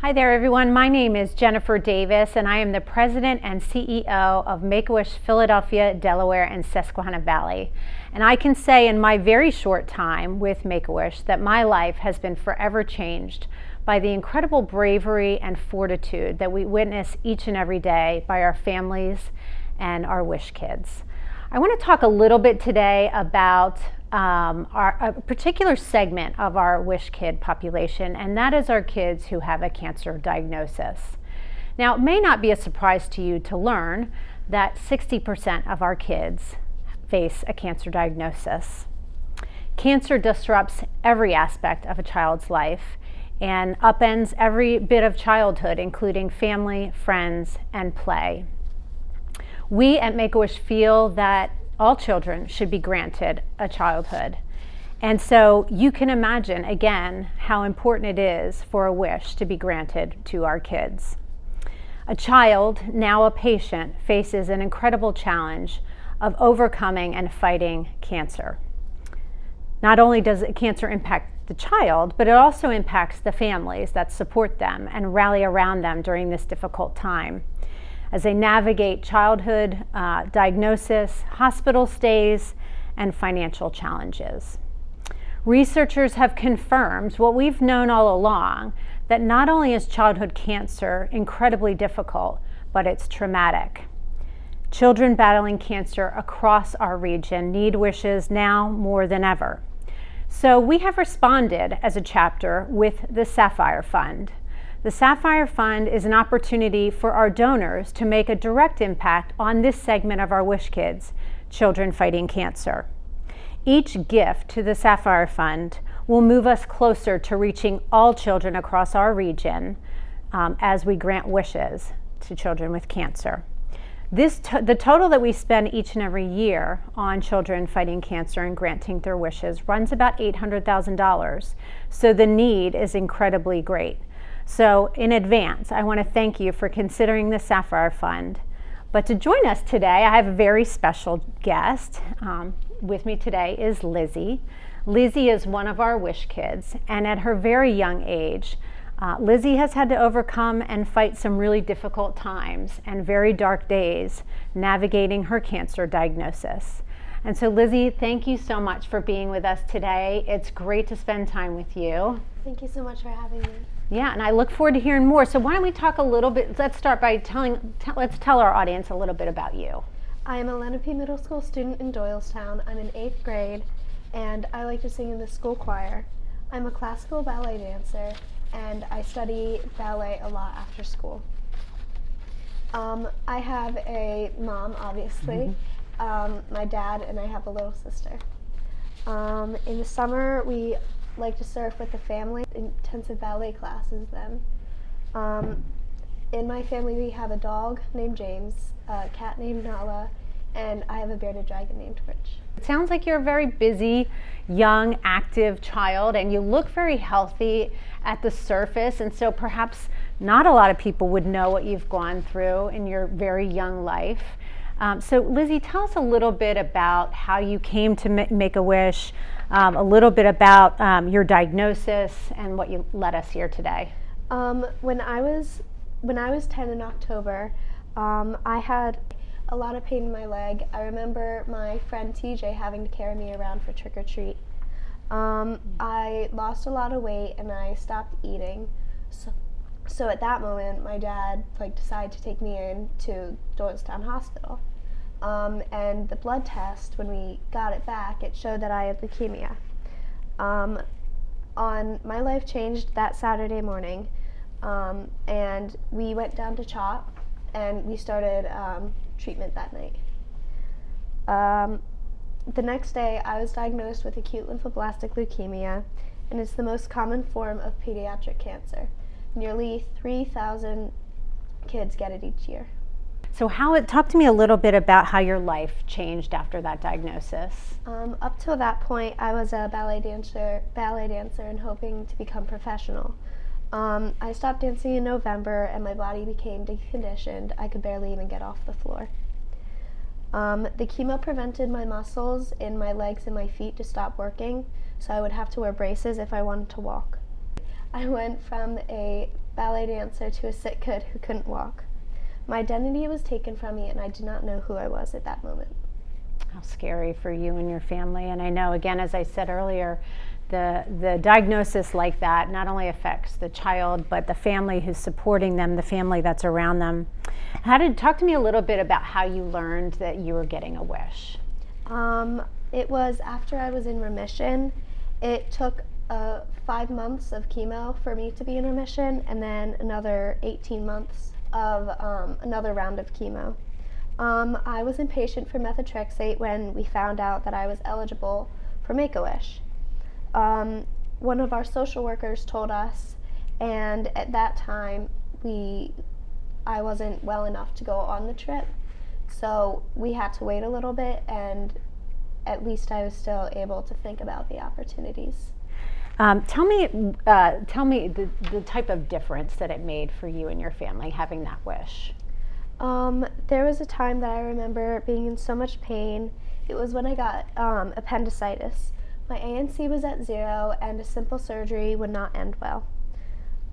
Hi there everyone, my name is Jennifer Davis and I am the President and CEO of Make-A-Wish Philadelphia, Delaware and Susquehanna Valley. And I can say in my very short time with Make-A-Wish that my life has been forever changed by the incredible bravery and fortitude that we witness each and every day by our families and our Wish kids. I want to talk a little bit today about a particular segment of our Wish kid population, and that is our kids who have a cancer diagnosis. Now, it may not be a surprise to you to learn that 60% of our kids face a cancer diagnosis. Cancer disrupts every aspect of a child's life and upends every bit of childhood, including family, friends, and play. We at Make-A-Wish feel that all children should be granted a childhood. And so you can imagine, again, how important it is for a wish to be granted to our kids. A child, now a patient, faces an incredible challenge of overcoming and fighting cancer. Not only does cancer impact the child, but it also impacts the families that support them and rally around them during this difficult time as they navigate childhood diagnosis, hospital stays, and financial challenges. Researchers have confirmed what we've known all along, that not only is childhood cancer incredibly difficult, but it's traumatic. Children battling cancer across our region need wishes now more than ever. So we have responded as a chapter with the Sapphire Fund. The Sapphire Fund is an opportunity for our donors to make a direct impact on this segment of our Wish kids, children fighting cancer. Each gift to the Sapphire Fund will move us closer to reaching all children across our region as we grant wishes to children with cancer. The total that we spend each and every year on children fighting cancer and granting their wishes runs about $800,000, so the need is incredibly great. So in advance, I want to thank you for considering the Sapphire Fund. But to join us today, I have a very special guest. With me today is Lizzy. Lizzy is one of our Wish kids, and at her very young age, Lizzy has had to overcome and fight some really difficult times and very dark days navigating her cancer diagnosis. And so Lizzy, thank you so much for being with us today. It's great to spend time with you. Thank you so much for having me. Yeah, and I look forward to hearing more. So why don't we talk a little bit, let's start by let's tell our audience a little bit about you. I am a Lenape Middle School student in Doylestown. I'm in 8th grade, and I like to sing in the school choir. I'm a classical ballet dancer, and I study ballet a lot after school. I have a mom, obviously, my dad, and I have a little sister. In the summer, we like to surf with the family, intensive ballet classes then. In my family, we have a dog named James, a cat named Nala, and I have a bearded dragon named Rich. It sounds like you're a very busy, young, active child, and you look very healthy at the surface, and so perhaps not a lot of people would know what you've gone through in your very young life. So Lizzy, tell us a little bit about how you came to Make-A-Wish, a little bit about your diagnosis and what you led us here today. When I was 10 in October, I had a lot of pain in my leg. I remember my friend TJ having to carry me around for trick or treat. I lost a lot of weight and I stopped eating. So at that moment, my dad decided to take me in to Doylestown Hospital. And the blood test, when we got it back, it showed that I had leukemia. My life changed that Saturday morning, and we went down to CHOP, and we started treatment that night. The next day, I was diagnosed with acute lymphoblastic leukemia, and it's the most common form of pediatric cancer. Nearly 3,000 kids get it each year. So talk to me a little bit about how your life changed after that diagnosis. Up till that point, I was a ballet dancer and hoping to become professional. I stopped dancing in November and my body became deconditioned. I could barely even get off the floor. The chemo prevented my muscles in my legs and my feet to stop working, so I would have to wear braces if I wanted to walk. I went from a ballet dancer to a sick kid who couldn't walk. My identity was taken from me, and I did not know who I was at that moment. How scary for you and your family. And I know, again, as I said earlier, the diagnosis like that not only affects the child, but the family who's supporting them, the family that's around them. Talk to me a little bit about how you learned that you were getting a wish. It was after I was in remission. It took 5 months of chemo for me to be in remission, and then another 18 months of another round of chemo. I was inpatient for methotrexate when we found out that I was eligible for Make-A-Wish. One of our social workers told us, and at that time I wasn't well enough to go on the trip, so we had to wait a little bit, and at least I was still able to think about the opportunities. Tell me the type of difference that it made for you and your family having that wish. There was a time that I remember being in so much pain. It was when I got appendicitis. My ANC was at 0, and a simple surgery would not end well.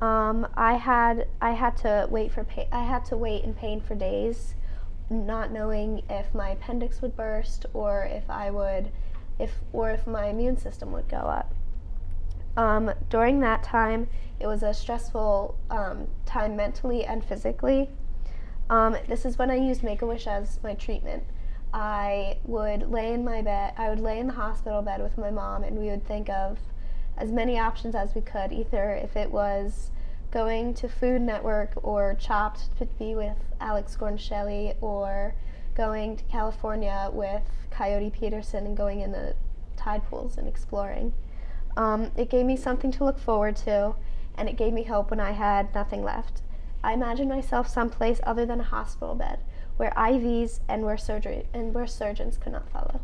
I had to wait in pain for days, not knowing if my appendix would burst or if my immune system would go up. During that time, it was a stressful time mentally and physically. This is when I used Make-A-Wish as my treatment. I would lay in the hospital bed with my mom, and we would think of as many options as we could, either if it was going to Food Network or Chopped to be with Alex Gornsheli, or going to California with Coyote Peterson and going in the tide pools and exploring. It gave me something to look forward to, and it gave me hope when I had nothing left. I imagined myself someplace other than a hospital bed, where IVs and where surgeons could not follow.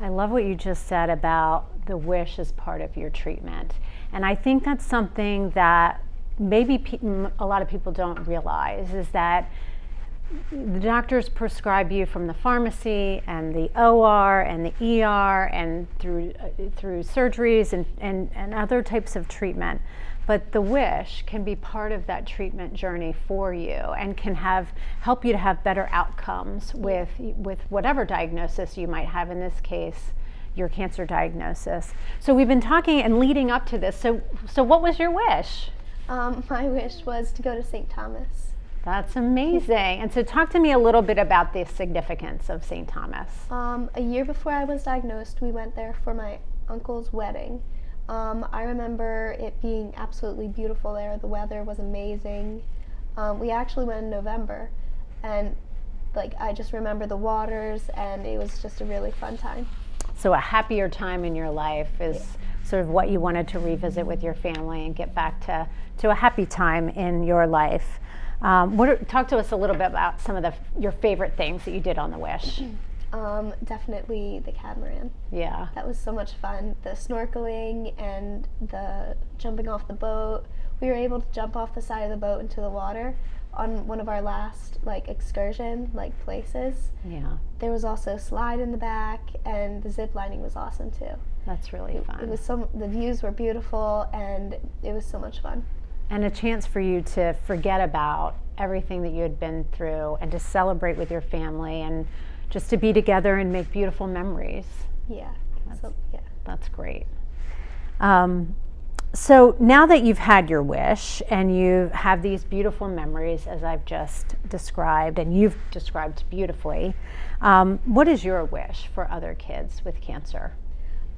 I love what you just said about the wish as part of your treatment. And I think that's something that maybe a lot of people don't realize, is that the doctors prescribe you from the pharmacy and the OR and the ER and through surgeries and other types of treatment. But the wish can be part of that treatment journey for you and can help you to have better outcomes with whatever diagnosis you might have, in this case, your cancer diagnosis. So we've been talking and leading up to this. So what was your wish? My wish was to go to St. Thomas. That's amazing. And so talk to me a little bit about the significance of St. Thomas. A year before I was diagnosed, we went there for my uncle's wedding. I remember it being absolutely beautiful there. The weather was amazing. We actually went in November, and I just remember the waters, and it was just a really fun time. So a happier time in your life is sort of what you wanted to revisit with your family and get back to a happy time in your life. Talk to us a little bit about some of your favorite things that you did on the wish. Definitely the catamaran. Yeah. That was so much fun. The snorkeling and the jumping off the boat. We were able to jump off the side of the boat into the water on one of our last excursion places. Yeah. There was also a slide in the back, and the zip lining was awesome too. That's really fun. It was the views were beautiful, and it was so much fun. And a chance for you to forget about everything that you had been through and to celebrate with your family and just to be together and make beautiful memories. Yeah. That's great. So now that you've had your wish and you have these beautiful memories, as I've just described, and you've described beautifully, what is your wish for other kids with cancer?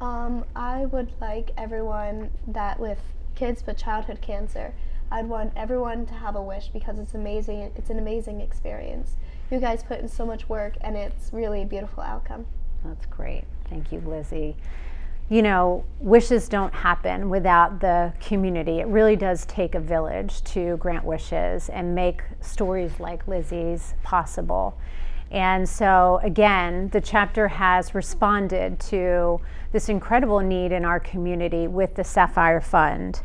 I would like everyone that with kids with childhood cancer, I'd want everyone to have a wish, because it's amazing. It's an amazing experience. You guys put in so much work, and it's really a beautiful outcome. That's great. Thank you, Lizzy. You know, wishes don't happen without the community. It really does take a village to grant wishes and make stories like Lizzy's possible. And so, again, the chapter has responded to this incredible need in our community with the Sapphire Fund.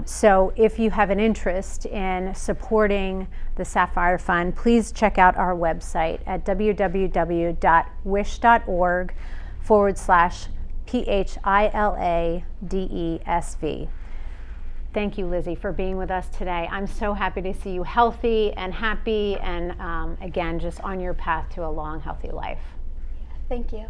So if you have an interest in supporting the Sapphire Fund, please check out our website at www.wish.org/PHILADESV. Thank you, Lizzy, for being with us today. I'm so happy to see you healthy and happy and again, just on your path to a long, healthy life. Thank you.